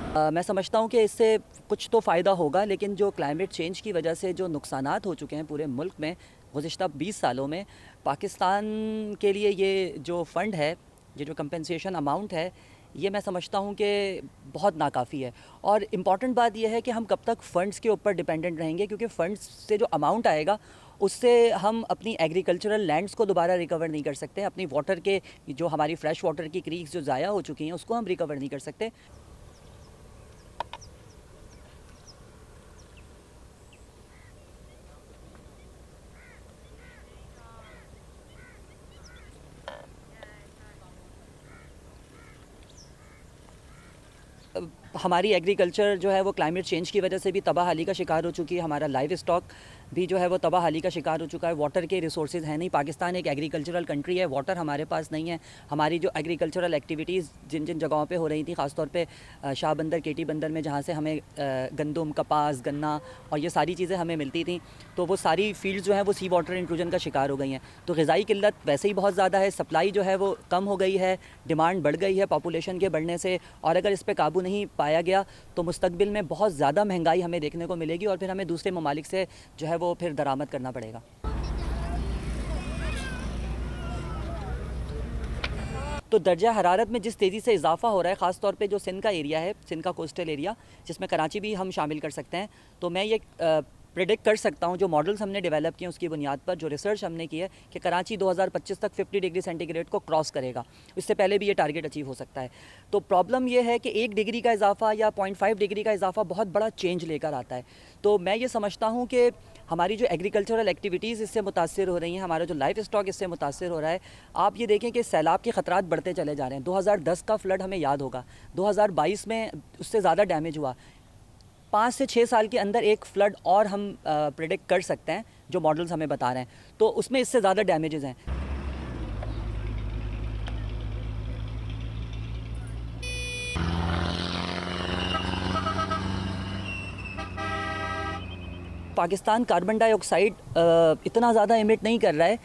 मैं समझता हूँ कि इससे कुछ तो फ़ायदा होगा, लेकिन जो क्लाइमेट चेंज की वजह से जो नुकसानात हो चुके हैं पूरे मुल्क में गुज़िश्ता 20 सालों में, पाकिस्तान के लिए ये जो फ़ंड है, ये जो कंपनसेशन अमाउंट है, ये मैं समझता हूँ कि बहुत नाकाफ़ी है। और इम्पॉर्टेंट बात यह है कि हम कब तक फ़ंड्स के ऊपर डिपेंडेंट रहेंगे, क्योंकि फ़ंड्स से जो अमाउंट आएगा उससे हम अपनी एग्रीकल्चरल लैंड्स को दोबारा रिकवर नहीं कर सकते, अपनी वाटर के जो हमारी फ्रेश वाटर की क्रीक्स जो ज़ाया हो चुकी हैं उसको हम रिकवर नहीं कर सकते। हमारी एग्रीकल्चर जो है वो क्लाइमेट चेंज की वजह से भी तबाहली का शिकार हो चुकी है। हमारा लाइव स्टॉक भी जो है वो तबाहली का शिकार हो चुका है। वाटर के रिसोर्सेज हैं नहीं, पाकिस्तान एक एग्रीकल्चरल कंट्री है, वाटर हमारे पास नहीं है। हमारी जो एग्रीकल्चरल एक्टिविटीज़ जिन जिन जगहों पे हो रही थी, ख़ासतौर पे शाह बंदर, केटी बंदर में, जहाँ से हमें गंदम, कपास, गन्ना और ये सारी चीज़ें हमें मिलती थी, तो वो सारी फील्ड्स जो हैं वो सी वाटर इंट्रूजन का शिकार हो गई हैं। तो ग़िज़ाई किल्लत वैसे ही बहुत ज़्यादा है, सप्लाई जो है वो कम हो गई है, डिमांड बढ़ गई है पॉपुलेशन के बढ़ने से, और अगर इस पर काबू नहीं पाया गया तो मुस्तकबिल में बहुत ज़्यादा महंगाई हमें देखने को मिलेगी और फिर हमें दूसरे ममालिक से जो है वो फिर दरामद करना पड़ेगा। तो दर्जा हरारत में जिस तेज़ी से इजाफा हो रहा है, ख़ास तौर पे जो सिंध का एरिया है, सिंध का कोस्टल एरिया, जिसमें कराची भी हम शामिल कर सकते हैं, तो मैं ये प्रेडिक्ट कर सकता हूँ, जो मॉडल्स हमने डेवलप किए उसकी बुनियाद पर, जो रिसर्च हमने की है, कि कराची 2025 तक 50 डिग्री सेंटीग्रेड को क्रॉस करेगा। इससे पहले भी ये टारगेट अचीव हो सकता है। तो प्रॉब्लम ये है कि 1 डिग्री का इजाफा या 0.5 डिग्री का इजाफा बहुत बड़ा चेंज लेकर आता है। तो मैं ये समझता हूँ कि हमारी जो एग्रीकल्चरल एक्टिविटीज़ इससे मुतासिर हो रही हैं, हमारा जो लाइफ स्टॉक इससे मुतासिर हो रहा है। आप ये देखें कि सैलाब के ख़तरात बढ़ते चले जा रहे हैं। 2010 का फ्लड हमें याद होगा, 2022 में उससे ज़्यादा डैमेज हुआ। 5 से 6 साल के अंदर एक फ़्लड और हम प्रेडिक्ट कर सकते हैं, जो मॉडल्स हमें बता रहे हैं, तो उसमें इससे ज़्यादा डैमेजेस हैं। पाकिस्तान कार्बन डाइऑक्साइड इतना ज़्यादा इमिट नहीं कर रहा है,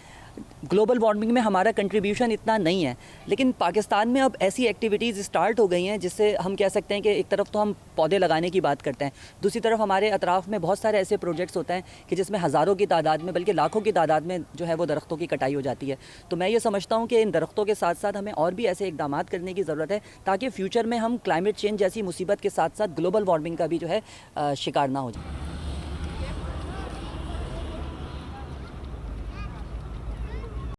ग्लोबल वार्मिंग में हमारा कंट्रीब्यूशन इतना नहीं है, लेकिन पाकिस्तान में अब ऐसी एक्टिविटीज़ स्टार्ट हो गई हैं जिससे हम कह सकते हैं कि एक तरफ तो हम पौधे लगाने की बात करते हैं, दूसरी तरफ हमारे अतराफ़ में बहुत सारे ऐसे प्रोजेक्ट्स होते हैं कि जिसमें हज़ारों की तादाद में, बल्कि लाखों की तादाद में जो है वो दरख्तों की कटाई हो जाती है। तो मैं ये समझता हूँ कि इन दरख्तों के साथ साथ हमें और भी ऐसे इकदाम करने की ज़रूरत है, ताकि फ्यूचर में हम क्लाइमेट चेंज जैसी मुसीबत के साथ साथ ग्लोबल वार्मिंग का भी जो है शिकार ना हो जाए।